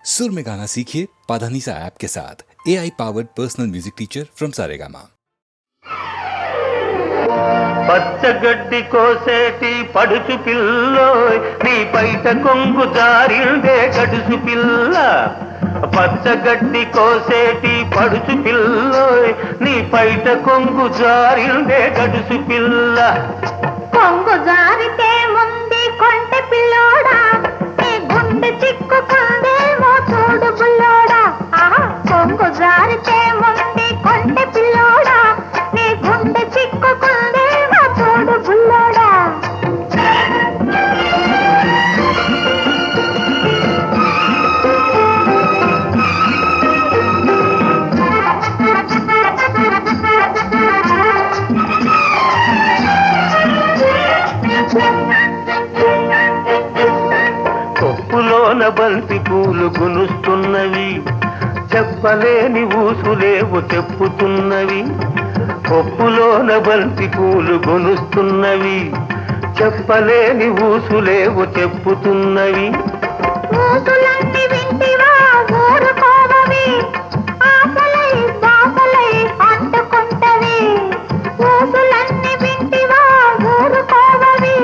सुर में गाना सीखिए पाधानीसा ऐप के साथ। AI powered personal music teacher from Saregama. పచ్చగడ్డి కోసేటి పడుచు పిల్లోయ్ నీ పైట కొంగు జారిందే గడుసు పిల్ల. పచ్చగడ్డి కోసేటి పడుచు పిల్లోయ్ నీ పైట కొంగు జారిందే గడుసు పిల్ల. కొంగు జారితే ముందే కొంటె పిల్లోడా నీ గుండె చిక్కుకుందేమో చూడు బుల్లోడా. కొంగు జారితే ముందే కొంటె పిల్లోడా నీ గుండె చిక్కుకుందేమో చూడు బుల్లోడా. కొప్పులోన బంతి పూలు గునుస్తున్నవి, చెప్పలేని ఊసులేవు చెప్పుతున్నవి. కొప్పులోన బంతి పూలు గునుస్తున్నవి, చెప్పలేని ఊసులేవు చెప్పుతున్నవి. ఊసులన్నీ వింటివా ఊరుకోవవి, ఆశలై బాసలై అంటుకుంటవి. ఊసులన్నీ వింటివా ఊరుకోవవి,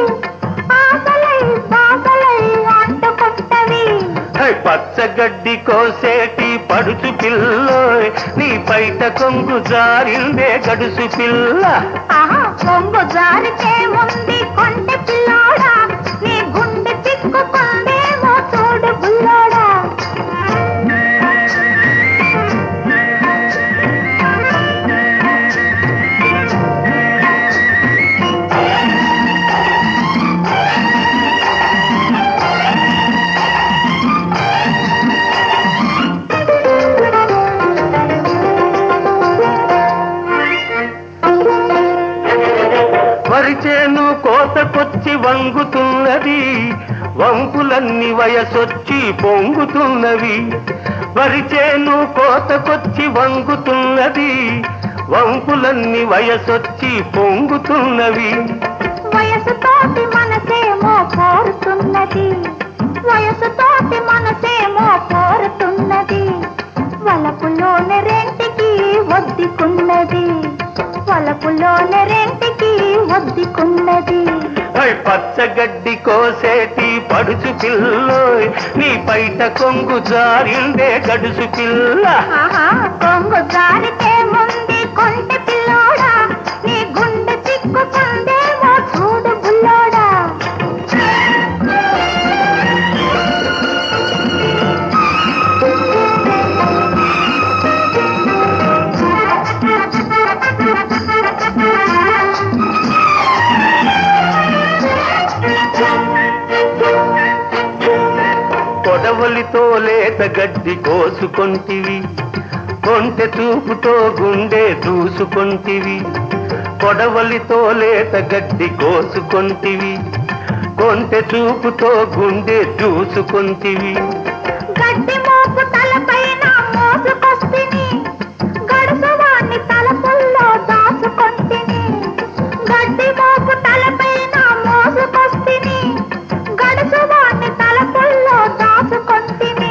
ఆశలై బాసలై అంటుకుంటవి. పచ్చగడ్డి కోసేటి పడుచు పిల్లోయ్ నీ పైట కొంగు జారిందే గడుసు పిల్ల. కొంగు జారితే ముందు కొంటె పిల్లోడా నీ గుండె చిక్కుకుందేమో చూడు బుల్లోడా. వరిచేను కోతకొచ్చి వంగుతున్నది, వంపులన్నీ వయసొచ్చి పొంగుతున్నవి. వరిచేను కోతకొచ్చి వంగుతున్నది, వంపులన్నీ వయసొచ్చి పొంగుతున్నవి. వయసుతోటి మనసేమో కోరుతున్నది, వయసుతోటి మనసేమో కోరుతున్నది. వలపులోని రెంటికి ఒద్దికున్నది, వలపులోని రెంటికి ఒద్దికున్నది. పచ్చగడ్డి కోసేటి పడుచు పిల్లోయ్ నీ పైట కొంగు జారిందే గడుసు పిల్ల. కొంగు జారితే ముందు కొంటె పిల్లోడా నీ గుండె చిక్కుకుందేమో చూడు బుల్లోడా. కొడవలితో లేత గడ్డి కోసుకొంటివి, కొంటె చూపుతో గుండె దూసుకొంటివి. కొడవలితో లేత గడ్డి కోసుకొంటివి, కొంటె చూపుతో గుండె దూసుకొంటివి. గడ్డి మోపు తలపైన మోసుకొస్తిని, గడుసువాణ్ణి తలపుల్లో దాచుకొంటిని. గడ్డి మోపు తలపైన మోసుకొస్తిని, గడుసువాణ్ణి తలపుల్లో దాచుకొంటిని.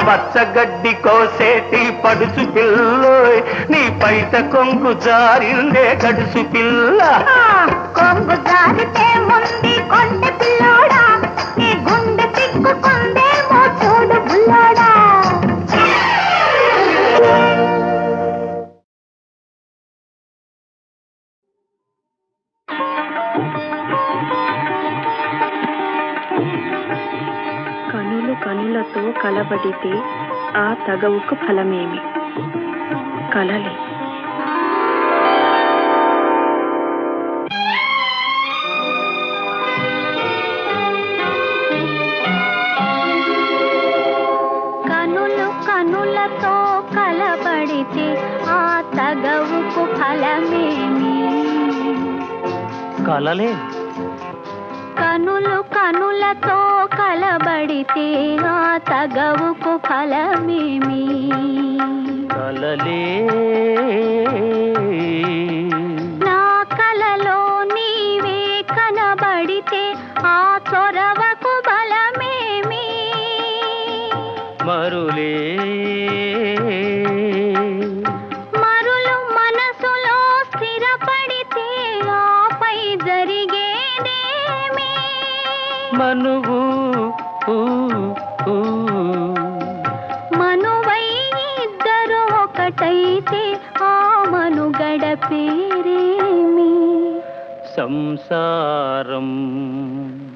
పచ్చగడ్డి కోసేటి పడుచు పిల్లోయ్ నీ పైట కొంగు జారిందే గడుసు పిల్ల. కొంగు జారితే ముందు కొంటె పిల్లోడా నీ గుండె చిక్కుకుందేమో చూడు బుల్లోడా. కనులు కనులతో కలబడితే ఆ తగవుకు ఫలమేమి? కలలే. కనులు కనులతో కలబడితే ఆ తగవుకు ఫలమేమి? కలలే. కనులు కనులతో కలబడితే ఆ తగవుకు ఫలమేమి? కలలే. నా కలలో నీవే కనబడితే ఆ చొరవకు బలమేమి? మరులే మరులు మనసులో స్థిరపడితే ఆపై జరిగేదేమి మనువు మనువై ఇద్దరు ఒకటైతే ఆ మనుగడ పేరేమి సంసారం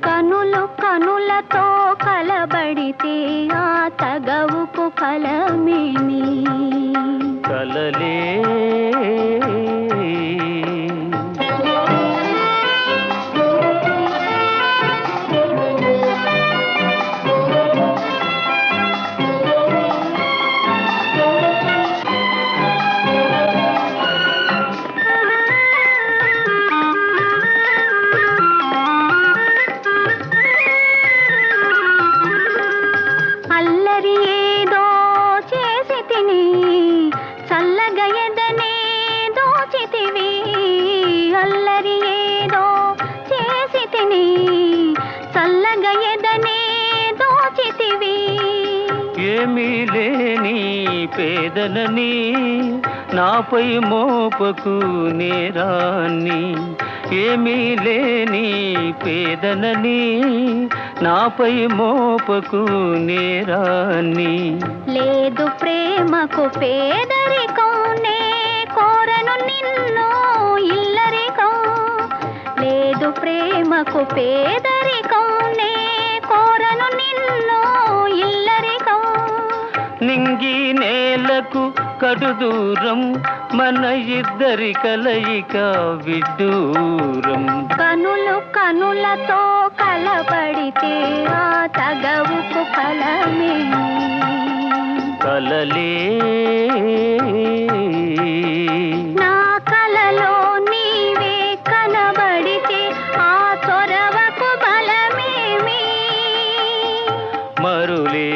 కనులు కనులతో కలబడితే ఆ తగవుకు ఫలమేమి కలలే అల్లరి ఏదో చేసి తిని చల్లగా ఎదనే దోచితివి అల్లరి ఏదో చేసి తిని చల్లగా ఎదనే దోచితివి ఏమీ లేని పేదలని నాపై మోపకు నేరాన్ని ఏమీ లేని పేదలని నాపై మోపకు నేరాన్ని లేదు ప్రేమకు పేదరికం నే కోరను నిన్ను ఇల్లరికం లేదు ప్రేమకు పేదరికం నే కోరను నిన్ను ఇల్లరికం నింగి నేలకు కడు దూరం మన ఇద్దరి కలయిక విడ్డూరం కనులు కనులతో కలబడితే ఆ తగవుకు ఫలమే కలలే నా కలలో నీవే కనబడితే ఆ చొరవకు బలమేమి మరులే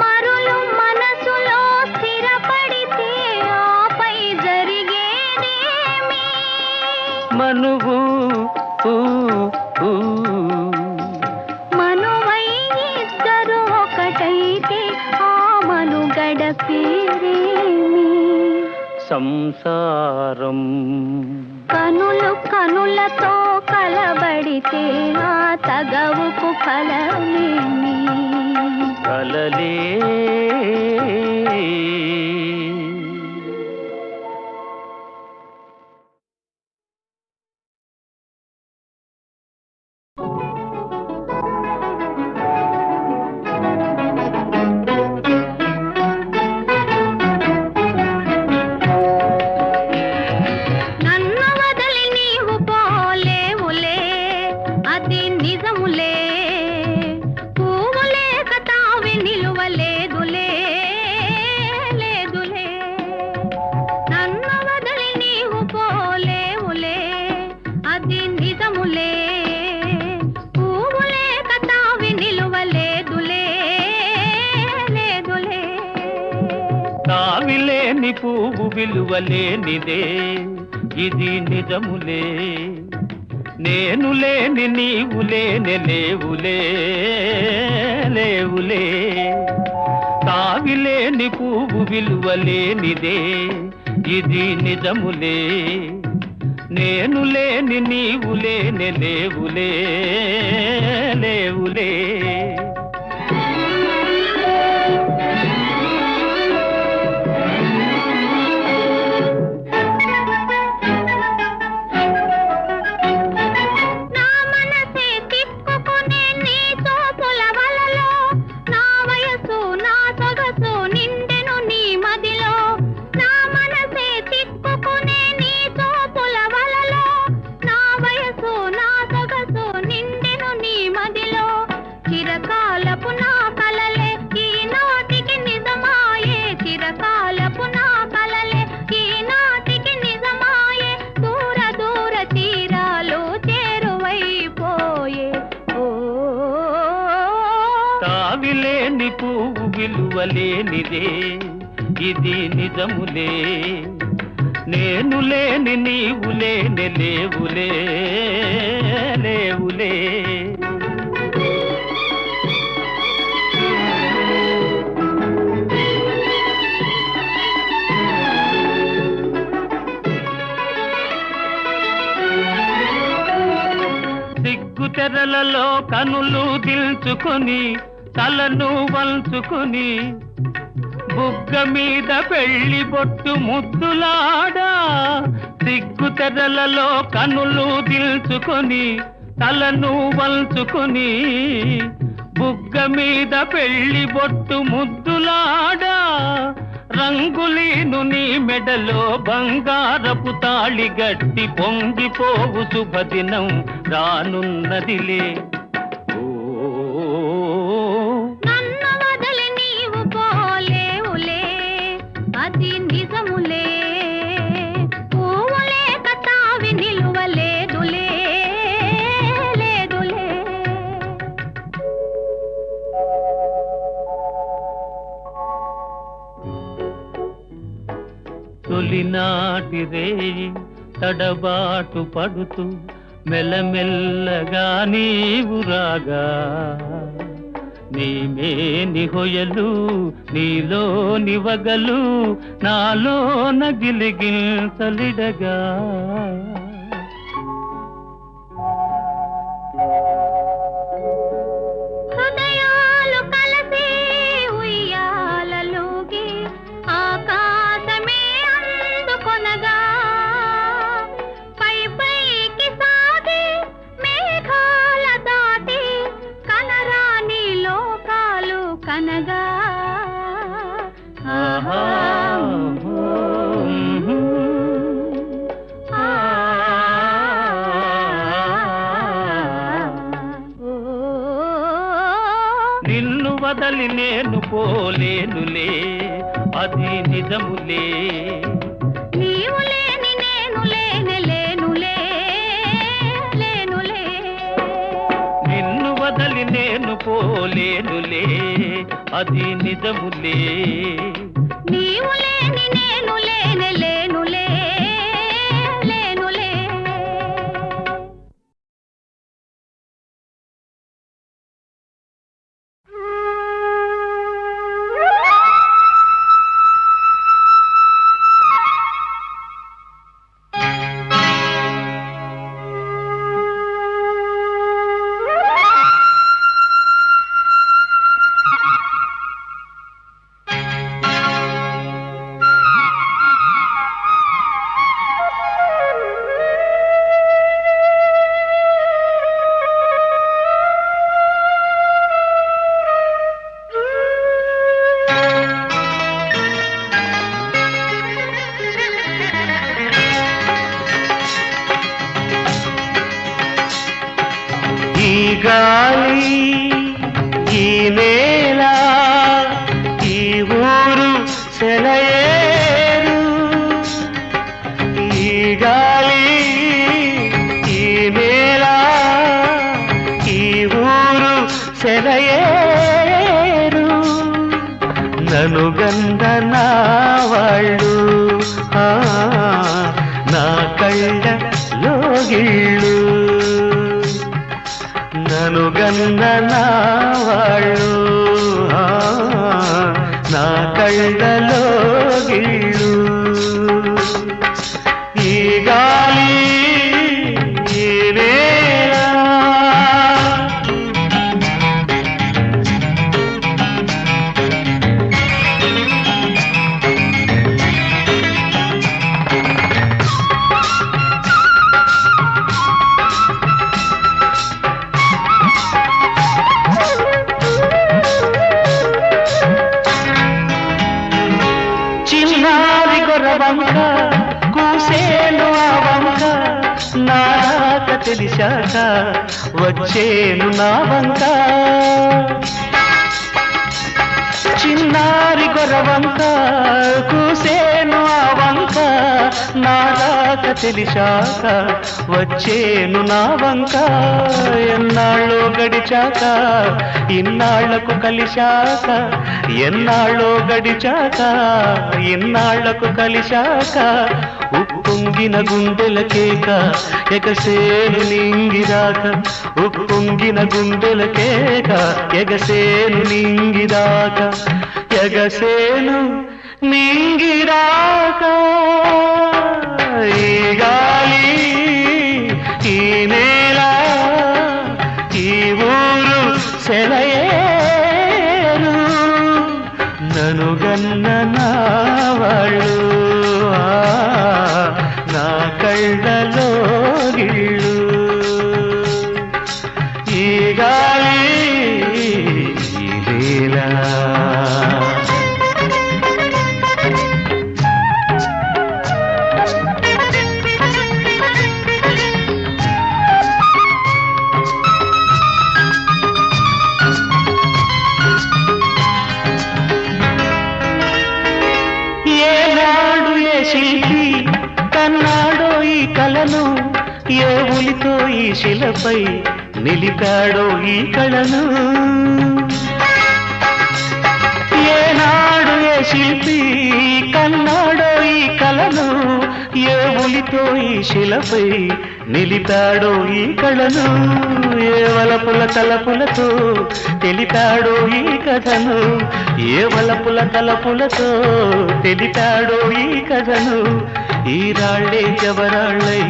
మరులు మనసులో స్థిరపడితే ఆపై జరిగేదేమి మనువు మనువై ఇద్దరు ఒకటైతే ఆ మనుగడ పేరేమి సంసారం కనులు కనులతో కలబడితే ఆ తగవుకు ఫలమేమి కలలే నన్ను వదిలి నీవు పోలేవులే అది నిజములే పువ్వు లేక తావి నిలువలేదులే లేదులే నన్ను వదిలి నీవు పోలేవులే అది నిజములే పువ్వు లేక తావి నిలువలేదులే లేదులే తావిలేని పువ్వు విలువలేనిదే ఇది నిజములే నేను లేని నీవు లేని లేవులే లేవులే తావిలేని పువ్వు విలువలేనిదే ఇది నిజములే నేను లేని నీవు లేని లేవులే లేవులే నా మనసే తిప్పుకునే నీ తోపుల వలలో నా వయసు నా సొగసు నిండెను నీ మదిలో నా మనసే తిప్పుకునే నీ తోపుల వలలో నా వయసు నా సొగసు నిండెను నీ మదిలో చిరకాలపు నా కలలే ఈనాటికి నిజమాయే చిరకాలపు నా కలలే ఈనాటికి నిజమాయే దూర దూర తీరాలు చేరువైపోయే ఓ తావిలేని పువ్వు విలువలేనిదే ఇది నిజములే నేను లేని నీవు లేని లేవులే లేవులే కనులు దిల్చుకొని తలను వంచుకొని బుగ్గ మీద పెళ్లి బొట్టు ముద్దులాడా సిగ్గు తెరలలో కనులు దిల్చుకొని తలను వంచుకొని బుగ్గ మీద పెళ్లి బొట్టు ముద్దులాడా రంగులీను నీ మెడలో బంగారపు తాళి గట్టి పొంగిపోవు శుభదినం రానున్నదిలే. నన్ను వదిలి నీవు పోలేవులే, అది నిజములే. పువ్వులే కతావి నిలువలేదులే, లేదులే. తొలినాటి రేయి తడబాటు పడుతూ మెల్లమెల్లగా నీవు రాగా నీమేని హొయలు నీలో నివగలు నాలో నగిలిగిల్సలిడగా హృదయాలు కలిసి ఉయ్యాలలోగి ఆకాశమే అందుకొనగా పై పైకి సాగి మేఘాల దాటి కనరాని లోకాలు కనగా. ఆహా నిన్ను వదలి నేను పోలేనులే, అది నిజములే. నీవు లేని నేను లేనే లేనులే, లేనులే. నిన్ను వదలి నేను పోలేనులే, అది నిజములే. నీవు లేని నేను లేనే లేనులే, లేనులే. ఈ గాలి ఈ నేల ఈ ఊరు సెలయేరు. ఈ గాలి ఈ నేల ఈ ఊరు సెలయేరు. నను గంధ నా వాళ్ళు నా కళ్ళ లోగిళ్ళు. నను గన్న నా వాళ్ళు నా కళ్ళలో గిళ్ళు. ఈ గాలి ఈ నేల చిన్నారి గొర్రవంక కూసేను ఆ వంక నారాక తెలిసాక వచ్చేను నా వంక. చిన్నారి గొర్రవంక కూసేను ఆ వంక నారాక తెలిసాక వచ్చేను నా వంక. ఎన్నాళ్ళో గడిచాక ఇన్నాళ్లకు కలిశాక, ఎన్నాళ్ళో గడిచాక ఇన్నాళ్లకు కలిశాక ఉప్పొంగిన గుండెల కేక ఎగసేను నింగిరాక. ఉప్పొంగిన గుండెల కేక ఎగసేను నింగిరాక, ఎగసేను నింగిరాక. ఈ గాలి ఈ నేల ఈ సెలయేరు ననుగన్న నా వాళ్ళు నా కళ్ళలో గిళ్ళు ఈ గాలి ఈ లీలా శిల్పి కన్నాడో ఈ కళను ఏ ఉలితో ఈ శిలపై నిలిపాడో ఈ కళను ఏనాడు ఏ శిల్పి కన్నాడో ఈ కళను ఏ ఉలితో ఈ శిలపై నిలిపాడో ఈ కళను ఏ వలపుల తలపులతో తెలిపాడో ఈ కథను ఏ వలపుల తలపులతో తెలిపాడో ఈ కథను ఈ రాళ్ళే జవరాళ్ళై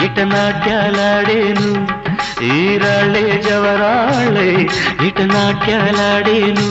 ఇట నాట్యాలాడేను ఈ రాళ్ళే జవరాళ్ళై ఇట నాట్యాలాడేను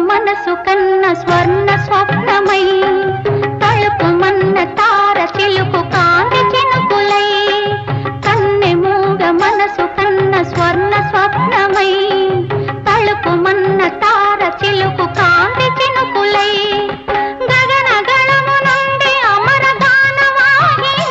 మనసు కన్న స్వర్ణ స్వప్నమై తలుపు మన్న తార చిలుకు కాంతి చినుకులై కన్నె మూగ మనసు కన్న స్వర్ణ స్వప్నమై తలుపు మన్న తార చిలుకు కాంతి చినుకులై గగన గణము నుండి అమర గానవాహిని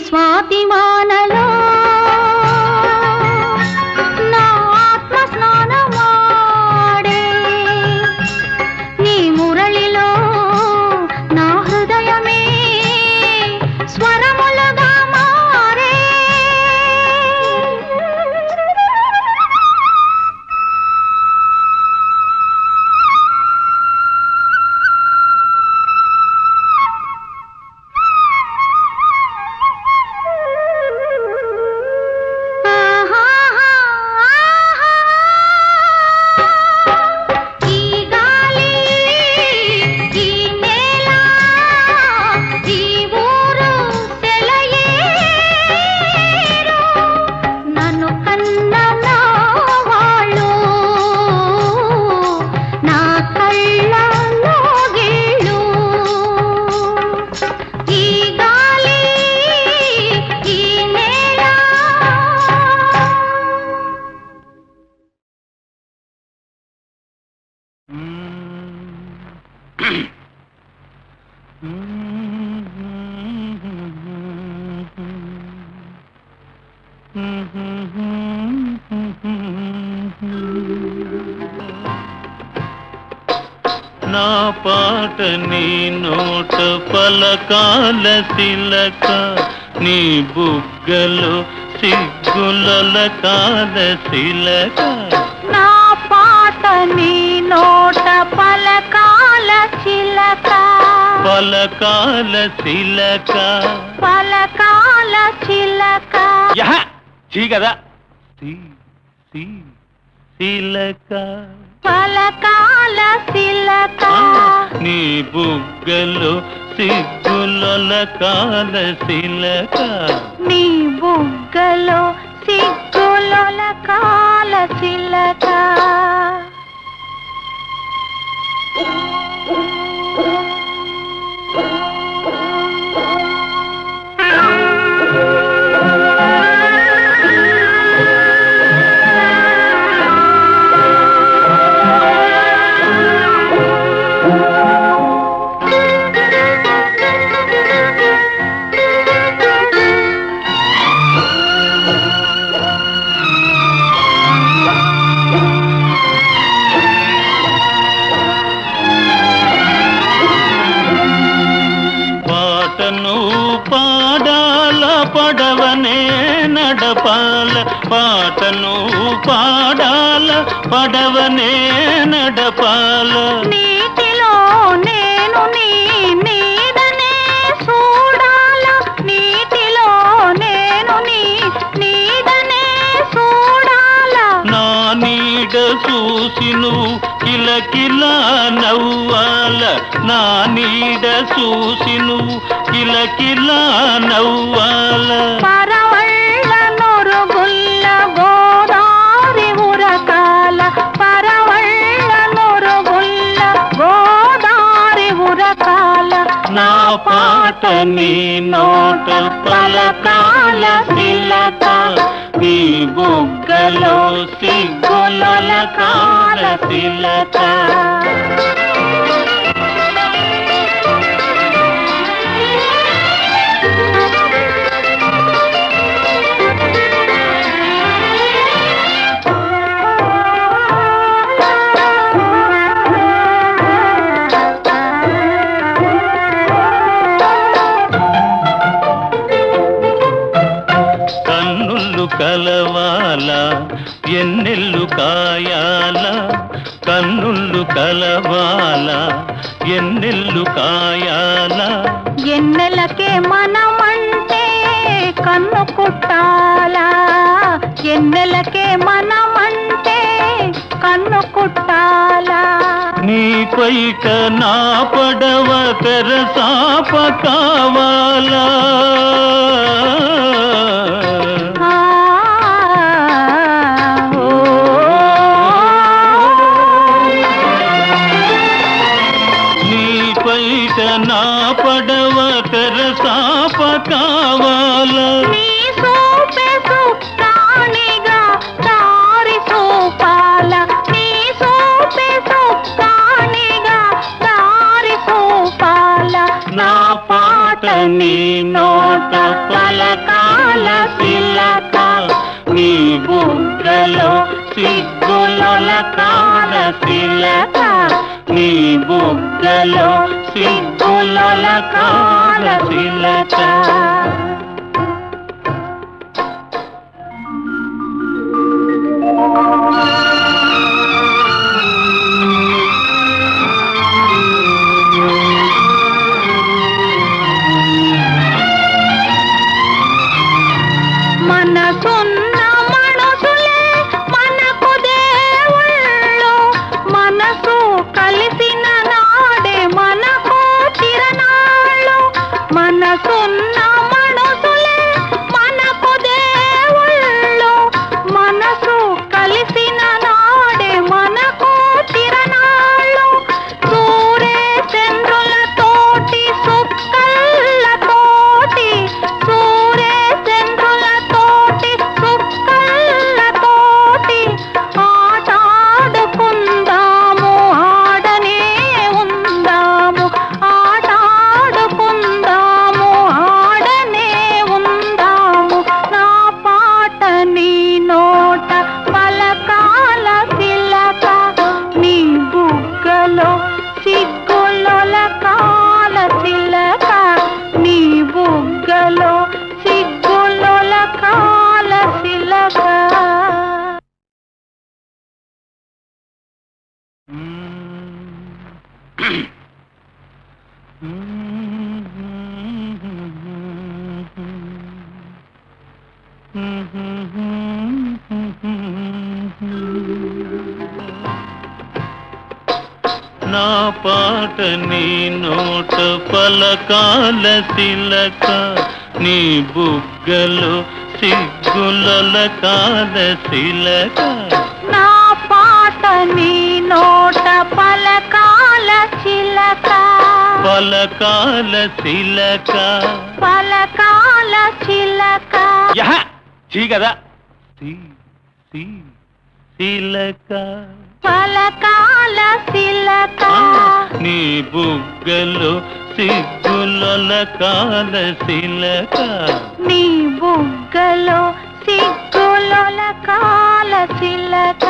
స్వాతిమానలో నా ఆత్మ స్నానమాడే నీ మురళిలో నా హృదయమే స్వరములుగా మారే నా పాట నీ నోట పలకాల తిలక నీ బుగ్గలు సిగ్గుల కాల శిలక నా పాట నీ నోట పలకాల చిలక పలకాల శిలక పలకాల చిలక చీ కదా శిలక పలకాల శిలక నీ బుగ్గలు సిగ్గుల కాల శిలక నీ బుగ్గ బుగ్గలో సిగ్గులొలకాల చిలక పాడాల పడవనే నడపాల పాటను పాడాల పడవనే నడపాల నీటిలో నేను నీ నీడనే చూడాల నీటిలో నేను నీ నీడనే చూడాల నా నీడ చూసి నువ్వు కిలకిల నవ్వాల నా నీడ చూసి నువ్వు కిలకిల నవ్వాల పరవళ్ళ నొరుగుల్ల గోదారి ఉరకాల పరవళ్ళ నొరుగుల్ల గోదారి ఉరకాల నా పాట నీ నోట పలకాల చిలక నీ బుగ్గలో సిగ్గులొలకాల చిలక కలవాల ఎన్నెల్లు కాయాల కన్నుళ్ళు కలవాల ఎన్నెల్లు కాయాల ఎన్నెలకే మనమంటే కన్ను కుట్టాలా ఎన్నెలకే మనమంటే కన్ను కుట్టాలా నీ పైట నా పడవ తెరసాప కావాలా నా పడవ తెరసాప కావాల నీ సోపే సుప్తానిగా దారి సోపాల నీ సోపే సుప్తానిగా దారి సోపాల నా పాట నీ నోట పలకాల చిలక నీ బుగ్గలో సిగ్గులొలకాల చిలక నీ బుగ్గలో సిగ్గులొలకాల చిలక మనసున్న మనసులే మనకు దేవుళ్ళు మనసు కలిసిన నాడే మనకు చిరనాళ్ళు మనసున్న మనసులే మనకు దేవుళ్ళు మనసు కలిసిన నాడే మనకు చిరనాళ్ళు సూరే చంద్రులతోటి సుక్కళ్ళతోటి సూరే చంద్రులతోటి సుక్కళ్ళతోటి ఆటాడుకుందాము ఆడనే ఉందాము ఆటాడుకుందాము ఆడనే ఉందాము నా పాట నీ నోట పలకాల చిలక నీ బుగ్గలో సిగ్గులొలకాల చిలక నీ బుగ్గలో సిగ్గులొలకాల చిలక నా పాట నీ నోట పలకాల చిలక నీ బుగ్గలో సిగ్గు సిగ్గులొల కాల శిలక నా పాట నీ నోట పలకాల చిలక పలకాల శిలక పలకాల చిలక యహ చీ కదా శిలక పలకాల చిలక నీ బుగ్గలో సిగ్గులొల కాల శిలక నీ బుగ్గలో సిగ్గులొల కాల చిలక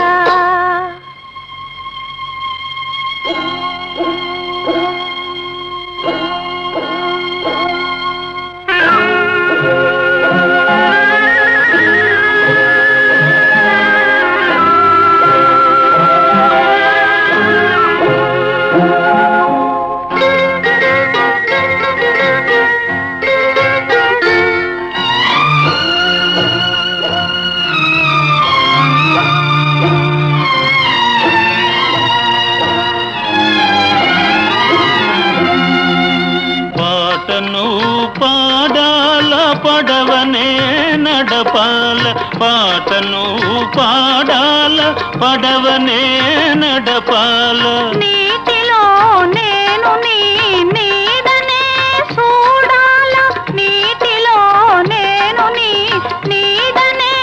పాటను పాడాల పడవనే నడపాల పాటను పాడాల పడవనే నడపాల నీటిలో నేను నీ నీడనే చూడాల నీటిలో నేను నీ నీడనే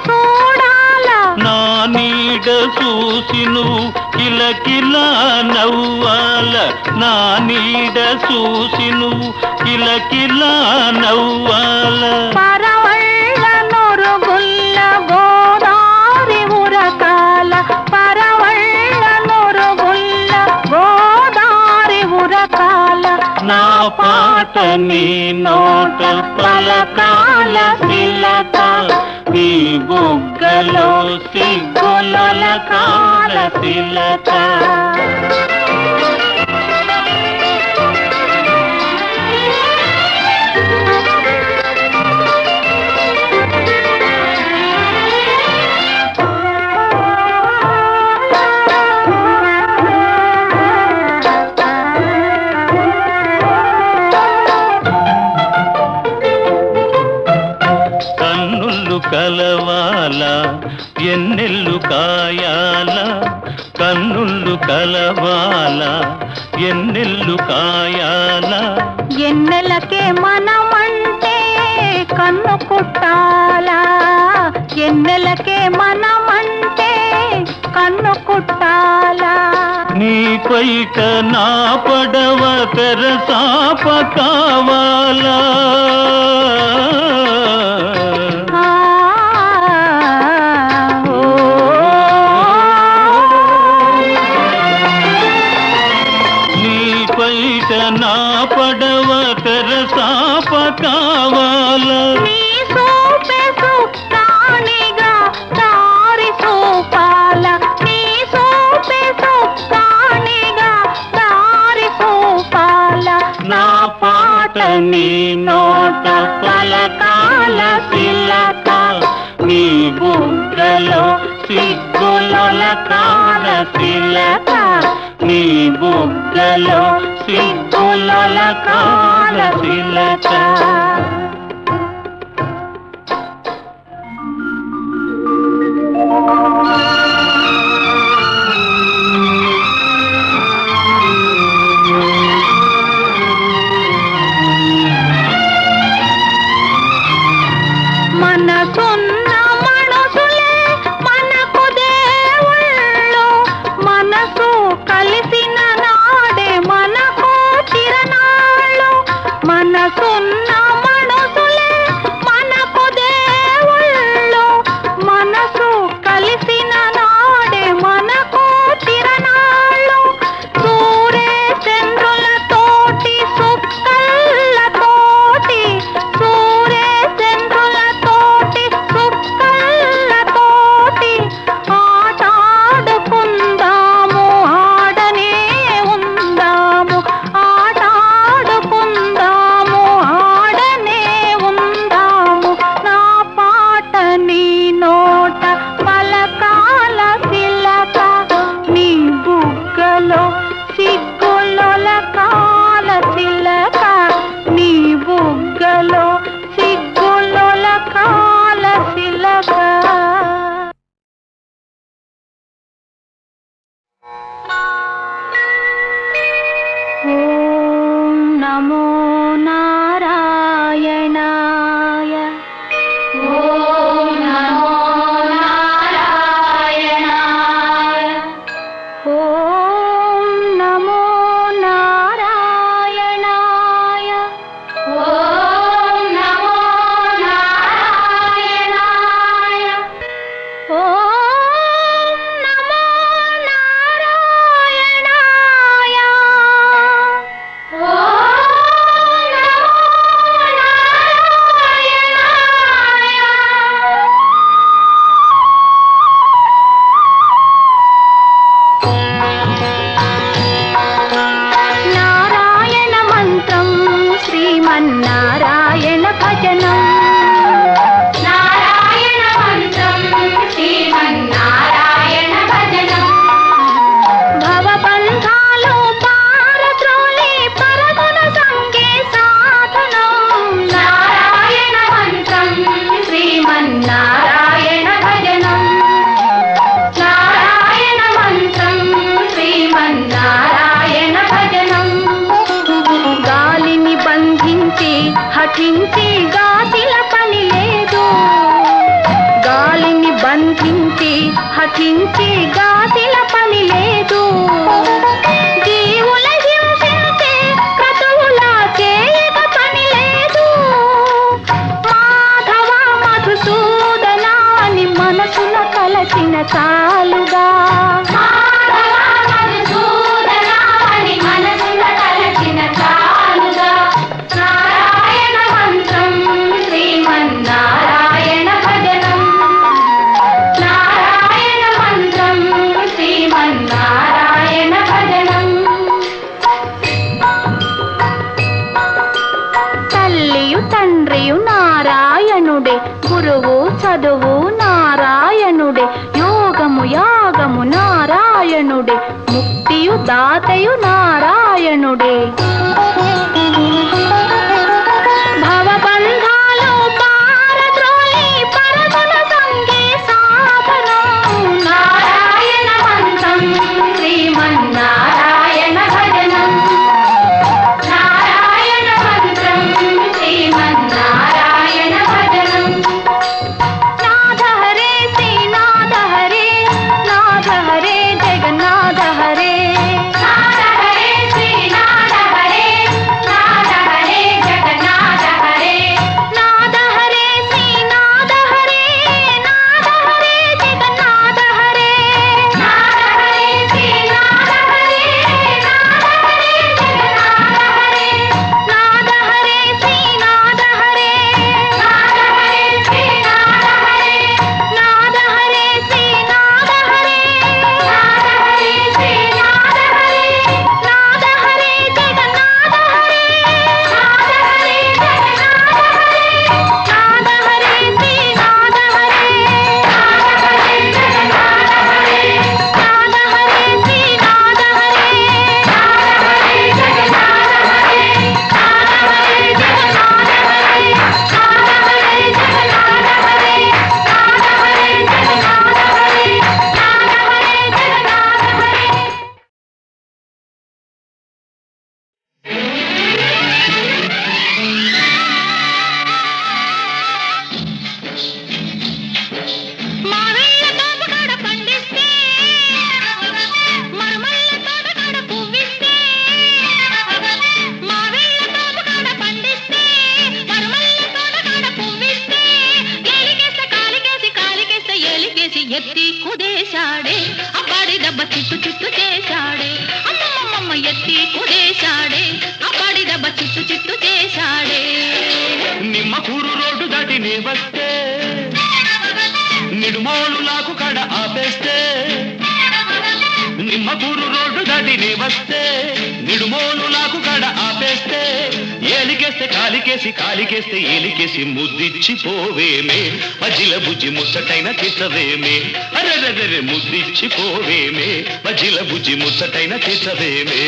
చూడాల నా నీడ చూసి నువ్వు కిలకిలా నవ్వాల నా నీడ చూసి నువ్వు కిలకిలా నవ్వాల పరవళ్ళ నొరుగుల్ల గోదారి ఉరకాల పరవళ్ళ నొరుగుల్ల గోదారి ఉరకాల నా పాట నీ నోట పలకాల శిలక నీ బుగ్గలో సిగ్గులొల కాల శిలక కన్నులు కలవాల ఎన్నెల్లు కాయాల కన్నులు కలవాల ఎన్నెల్లు కాయాల ఎన్నెలకే మనమంటే కన్ను కుట్టాలా ఎన్నెలకే మనమంటే కన్ను కుట్టాలా నీ పైట నా పడవ తెరసాప కావాలా ఆ, ఓ, నీ పైట నా పడవ తెరసాప కావాలా నీ సూపే సుక్కానిగా దారి చూపాల నీ సూపే సుక్కానిగా దారి చూపాల నా పాట నీ నోట పలకాల శిలక నీ బుగ్గలో సిగ్గులొల కాల శిలక నీ బుగ్గలో సిగ్గులొల కాల శిలక మనసున్న మనుషులే మనకు దేవుళ్ళు మనసు కలిసిన నాడే మనకు తిరణాళ్ళు మనసున్న మనుషులే ఓం నమో నారాయణాయ. ఓం నమో నారాయణాయ. నారాయణ మంత్రం శ్రీమన్నారాయణ భజనం. నారాయణ మంత్రం శ్రీమన్నారాయణ భజనం. భవబంధాలు పారద్రోలి పరగుణ సంగే సాధనం. నారాయణ మంత్రం శ్రీమన్నారాయణ భజనం. నారాయణ మంత్రం శ్రీమన్నారాయణ భజనం. గాలిని బంధించి హఠించి గాసిల పని లేదు. గాలిని బంధించి హఠించి గాసిల పని లేదు. జీవుల హింసించే క్రతువులా చేయక పని లేదు. మాధవ మధుసూదన అని మనసున కలసిన చాలుగా. మాధవ మధుసూదన అని మనసున కలసిన చాలుగా. నారాయణ మంత్రం శ్రీమన్నారాయణ భజనం. నారాయణ మంత్రం శ్రీమన్నారాయణ భజనం. తల్లియు తండ్రియు నారాయణుడే. గురువు చదువు నారాయణుడే. యోగము యాగము నారాయణుడే. ముక్తియు దాతయు నారాయణుడే. భవబంధాలు పారద్రోలి పరగుణ సంగే సాధనం. నారాయణ మంత్రం శ్రీమన్నారాయణ భజనం. నారాయణ మంత్రం శ్రీమన్నారాయణ భజనం. నాథ హరే శ్రీనాథ హరే. నాథ హరే జగన్నాథ హరే. నాథ హరే శ్రీనాథ హరే. నాథ హరే జగన్నాథ హరే. నాథ హరే శ్రీనాథ హరే. నాథ హరే జగన్నాథ హరే. నాథ హరే శ్రీనాథ హరే. నాథ హరే జగన్నాథ హరే. నాథ హరే శ్రీనాథ హరే. నాథ హరే శ్రీనాథ హరే. నాథ హరే శ్రీనాథ హరే. నాథ హరే శ్రీనాథ హరే. నాథ హరే జగన్నాథ హరే. నాథ హరే జగన్నాథ హరే. నాథ హరే శ్రీనాథ హరే. నాథ హరే జగన్నాథ హరే. నాథ హరే శ్రీనాథ హరే. నాథ హరే జగన్నాథ హరే. నాథ హరే జగన్నాథ హరే. నాథ హరే జగన్నాథ హరే. నాథ హరే జగన్నాథ హరే. నాథ హరే జగన్నాథ హరే. మావయ్య తోటకాడ పండిస్తే మరమల్ల తోటకాడ పువ్విస్తే. మావయ్య తోటకాడ పండిస్తే మరమల్ల తోటకాడ పువ్విస్తే. ఎలికేస్తే కాలికేసి కాలికేస్తే ఎలికేసి ఎత్తి కుదేశాడే. అబ్బాడి దెబ్బ చిట్టు చిట్టు చేశాడే. అమ్మమ్మమ్మ ఎత్తి కుదేశాడే. అబ్బాడి దెబ్బ చిట్టు చిట్టు చేశాడే. నిమ్మకూరు రోడ్డు దాటి నీ వస్తే నిడుమోలు లాకు కడ ఆపేస్తే. నిమ్మకూరు రోడ్డు దాటి నీ వస్తే నిడుమోలు లాకు కడ ఆపేస్తే. ఏలికేస్తే కాలికేసి కాలికేస్తే ఏలికేసి ముద్దిచ్చి పోవేమే. మజిల బుజ్జి ముచ్చటైన తీసవేమే. అరెరెరె ముద్దిచ్చి పోవేమే. మజిల బుజ్జి ముచ్చటైన తీసవేమే.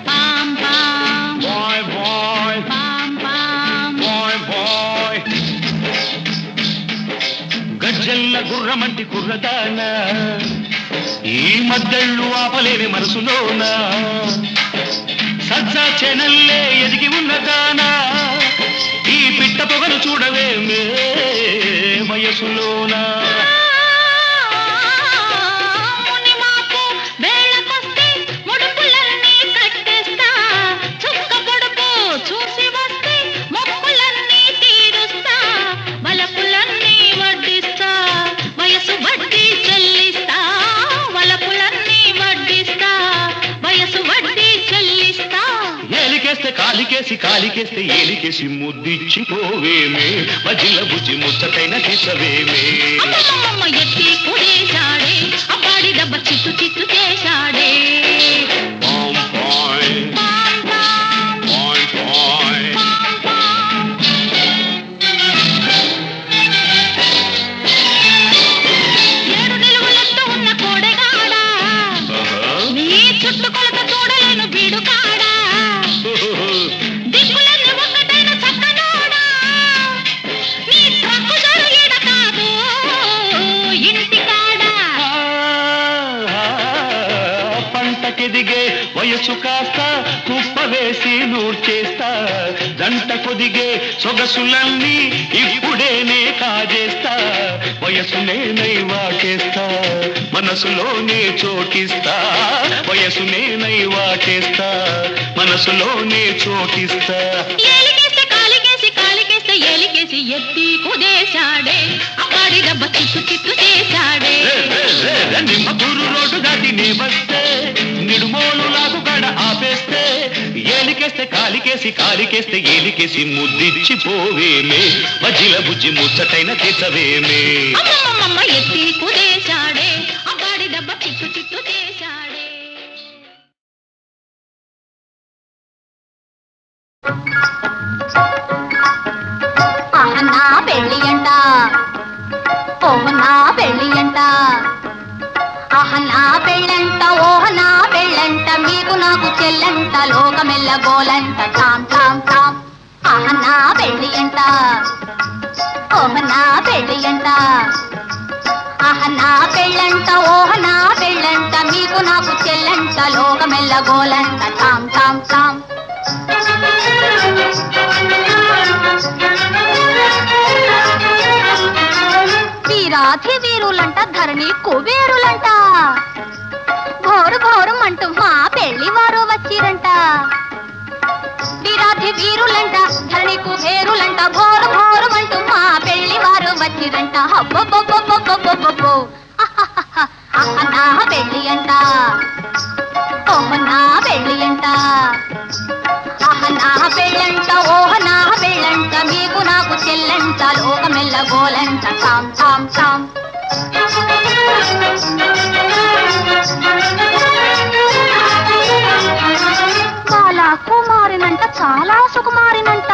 పాం పాం బాయ్ బాయ్ పాం పాం. Bye bye. గజ్జల్ల గుర్రమంటి కుర్రదాన ఈ మద్దళ్ళు ఆపలేని మనసులోన. సజ్జా చెనల్లే ఎదిగి ఉన్నదానా ఈ పిట్ట పొగలు చూడవేమే వయసులోనా. మునిమాపు వేళకొస్తే ముడుపులన్నీ కట్టేస్తా. చుక్క పొడుపు చూసి వస్తే మొక్కులన్నీ తీరుస్తా. వలపులన్నీ వడ్డిస్తా. వయసు ఏలికేసి కాలికేస్తే ఏలికేసి ముద్దిచ్చిపోవేమే మజిల బుజ్జి ముచ్చటైన దిశవేమే అమ్మమ్మమ్మ ఎత్తి కుడేశాడే అబ్బాడి దెబ్బ చిత్తు చిత్తు చేశాడే పాం పాయ్ పాం పాం పాయ్ పాయ్ ఏడు నిలువులెత్తు ఉన్న కోడెగాడా నీ చుట్టుకొలత చూడలేను బీడుకాడా దిక్కులన్నీ ఒక్కటైన చక్కనోడా నీ ట్రక్కు జరుగిడ కాదు ఇంటికాడా పంటకెదిగే వయసు కాస్త కుప్ప వేసి నూర్చేస్తా జంట కొదిగే సొగసులన్నీ ఇప్పుడేనే కాజేస్తా వయసునే నైవాటేస్తా మనసులోనే చోటిస్తా వయసునే నైవాటేస్తా మనసులోనే చోటిస్తా ఏలికేస్తే కాలికేసి కాలికేస్తే ఏలికేసి ఎత్తి కుదేశాడే అబ్బాడి దెబ్బ చిత్తు చిత్తు చేశాడే నిమ్మ గురు రోడ్డు దాటి నే వస్తే నిడుమోలు లాగు కడ ఆపేస్తే ఏలికేస్తే కాలికేసి కాలికేస్తే ఏలికేసి ముద్దిచ్చిపోవేమే మజిల బుజ్జి ముచ్చటైన తెచ్చవేమే అమ్మమ్మమ్మ ఎత్తి కుదేశాడే అబ్బాడి దెబ్బ చిత్తు చిత్తు చేశాడే నా పెళ్ళి అంట ఓహ నా పెళ్ళి అంట నా పెళ్ళంట ఓహ నా పెళ్ళంట మీకు నాకు చెల్లంట లోకమెల్ల గోలంట టామ్ టామ్ టామ్ నా పెళ్ళి అంట ఓహ నా పెళ్ళి అంట నా పెళ్ళంట ఓహ నా పెళ్ళంట మీకు నాకు చెల్లంట లోకమెల్ల గోలంట టామ్ టామ్ టామ్ వీరాధి వీరులంట ధరణి కుబేరులంట ఘోరు ఘోరుమంటూ మా పెళ్లి వారు వచ్చిరంట వీరాధి వీరులంట ధరణి కుబేరులంట ఘోరు ఘోరుమంటూ మా పెళ్లి వారు వచ్చిరంట హబ్బబ్బబ్బబ్బబ్బబ్బబ్బో నా పెళ్లి అంట ఓహ నా పెళ్లి అంట నా పెళ్ళంట ఓహ నా పెళ్ళంట మీకు నాకు చెల్లంట లోకమెల్ల గోలంట టామ్ టామ్ టామ్ బాలా కుమారినంట చాలా సుకుమారినంట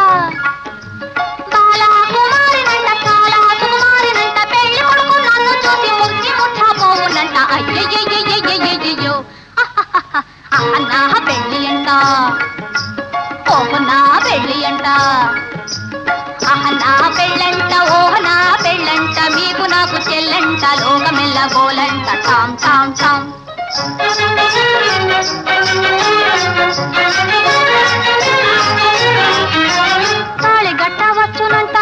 బాలా కుమారినంట చాలా సుకుమారినంట పెళ్లి కొడుకు నన్ను చూసి ముచ్చి ముట్టబోవునంట అయ్యయ్యయ్యయ్యయ్యయ్యో నా పెళ్ళి అంట ఓహ నా పెళ్ళి అంట నా పెళ్ళంట ఓహ నా పెళ్ళంట మీకు నాకు చెల్లంట లోకమెల్ల గోలంట టామ్ టామ్ టామ్ తాళి గట్టవచ్చునంట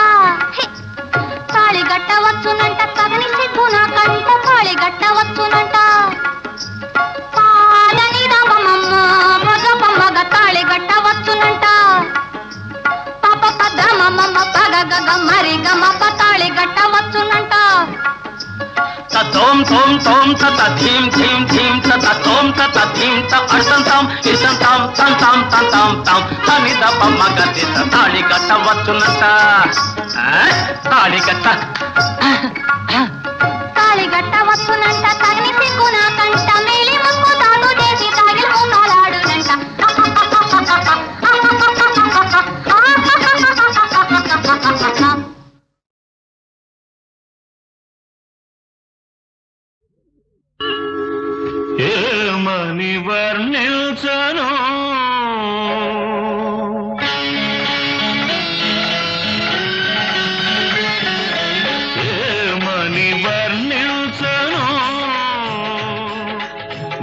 తాళి గట్టవచ్చునంట తగని సిగ్గు నాకంట తాళి గట్టవచ్చునంట పాలని రామమ్మ భగపమ్మగ తాళి గట్టవచ్చునంట పాప పద్రమమ్మ పగగగ మరి గమ తాళి గట్టవచ్చునంట తోం తోం తోం తత థీం థీం థీం తత తోం తత థీం త అర్థం తాం ఇసం తాం తం తాం తం తాం తాం తని దప మగతి తాళి కట్టవచ్చునంట తాళి కట్ట తాళి గట్టవచ్చునంట తగని సిగ్గు నాకంట మేలి ముక్కు తాడు చేసి తాగిలి మూలాడునంట ఏమని వర్ణించను ఏమని వర్ణించను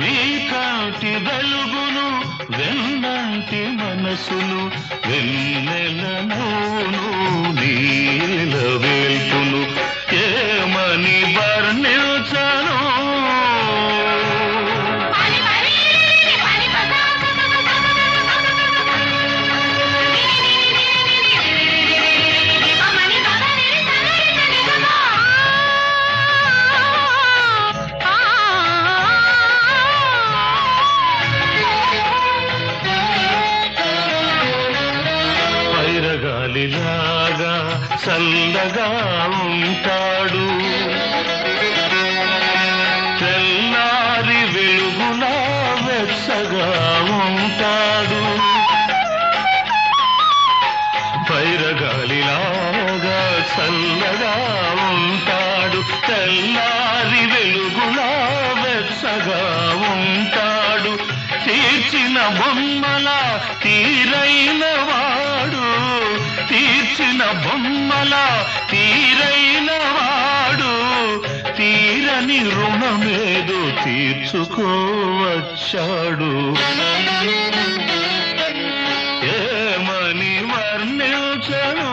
నీ కాంతి వెలుగును వెన్నంటి మనసును వెన్నెల నవ్వును నీల వేల్పును ఏమని వర్ణించను వెచ్చగా ఉంటాడు, పైరగాలిలాగా చల్లగా ఉంటాడు, తెల్లారి వెలుగులా వెచ్చగా ఉంటాడు, తీర్చిన బొమ్మల తీరైన వాడు, తీర్చిన బొమ్మల తీరైన వాడు, తీరని రుణమేదో తీర్చుకోవచ్చాడు. ఏమని వర్ణించను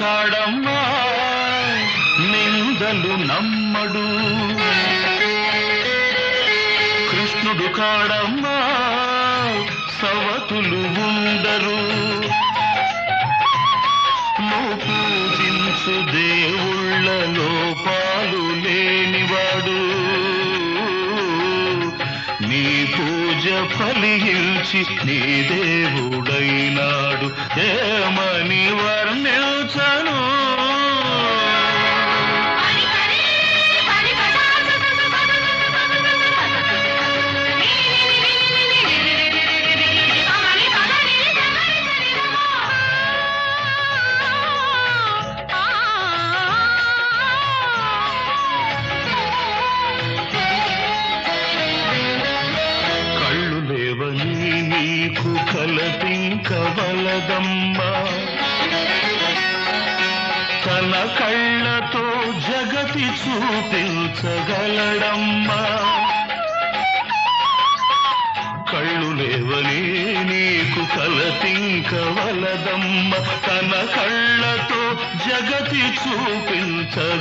కాడమ్మా నిందలు నమ్మడు, కృష్ణుడు కాడమ్మా సవతులు ఉండరు, నువ్వు పూజించు దేవుళ్ళ లోపాలు లేనివాడు, నీ పూజ ఫలించి నీ దేవుడైనాడు. ఏమని వర్ణించను నీకు కలపింకవలదమ్మా, తన కళ్ళతో జగతి చూపించగలడమ్మా, కళ్ళు లేవని నీకు కలపింకవలదమ్మ, తన కళ్ళతో జగతి చూపించగలడమ్మా.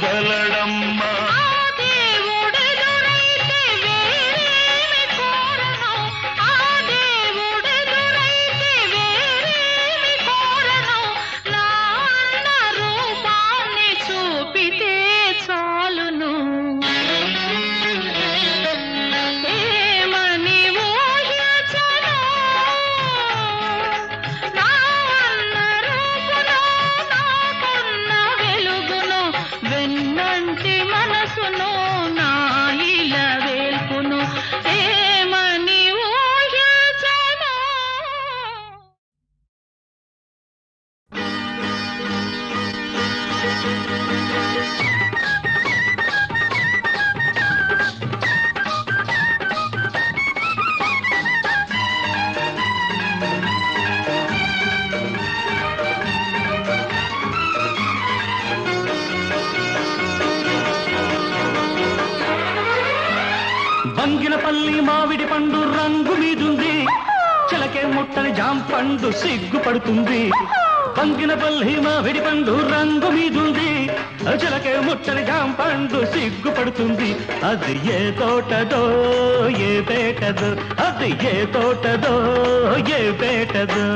బంగినపల్లి మామిడి పండు రంగు మీదుంది, చిలకే ముట్టని జాంపండు సిగ్గుపడుతుంది. బంగినపల్లి మామిడి పండు రంగు మీదుంది, చిలకే ముట్టని జాంపండు సిగ్గుపడుతుంది. అది ఏ తోటదో ఏ పేటదో, అది ఏ తోటదో ఏ పేటదో.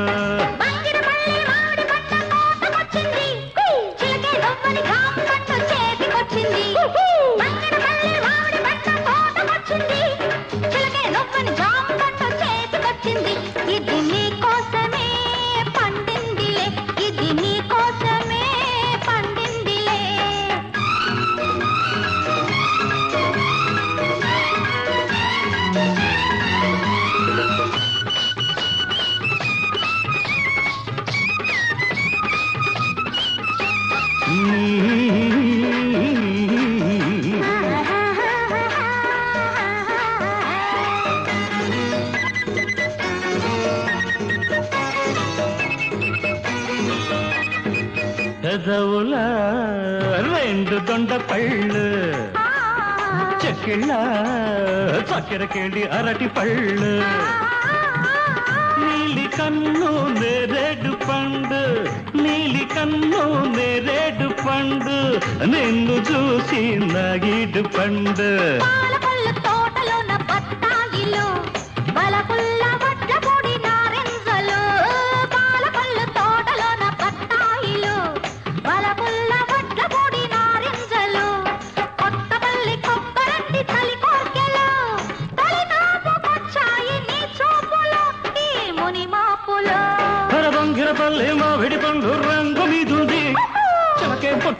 పెదవుల రెండు దొండ పళ్ళు, చెక్కిళ్ళ చక్కెరకేళి అరటి పళ్ళు, నీలి కన్ను నేరేడు పండు, నీలి కన్ను నేరేడు పండు, నిన్ను చూసి నాగిడు పండు. తోటలోన బత్తాయిలో బలపు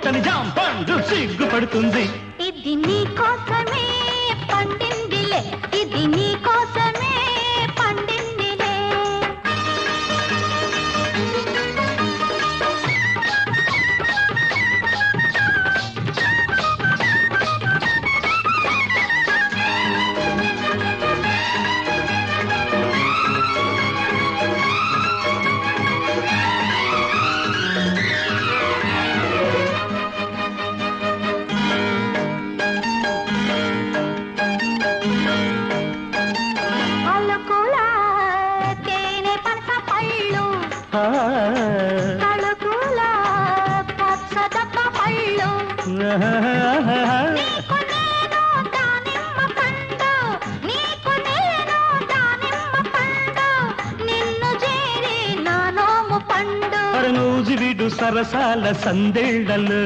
ముట్టని జాంపండు సిగ్గుపడుతుంది. ఇది నీ కోసమే పండిందిలే, ఇది నీ కోసమే పండిందిలే. అలకుల తేనె పనస పళ్ళు, తళుకుల పచ్చదప్ప పళ్ళు, నీకు నేను దానిమ్మ పండు, నీకు నేను దానిమ్మ పండు, నిన్ను చేరి నా నోము పండు. నూజివిడు సరసాల సందేళ్లలు,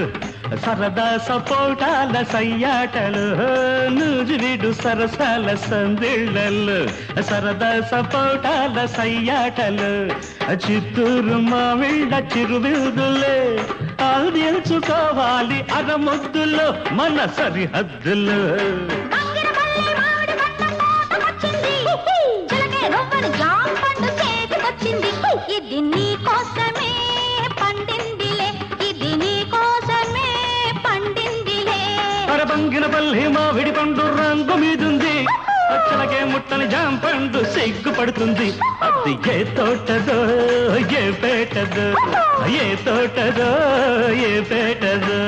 సరదా సపోటాల సయ్యాటలు. నూజివిడు సరసాల సందేళ్లలు, సరదా సపోటాల సయ్యాటలు. చిత్తూరు మావిళ్ళ చిరువిరుదులే అందించుకోవాలి అరముద్దులు మన సరిహద్దులు. బంగిరపల్లి మామిడి పంట కోతకొచ్చింది, చిలకే రవ్వని జామ పండు చేతికొచ్చింది. ఇది నీ కోసమే పండిందిలే, ఇది నీ కోసమే పండిందిలే. బంగినపల్లి మామిడి పండు రంగు మీదుంది, అచ్చలకే ముట్టని జాంపండు సిగ్గుపడుతుంది. అది ఏ తోటదో ఏ పేటదో, ఏ తోటదో ఏ పేటదో.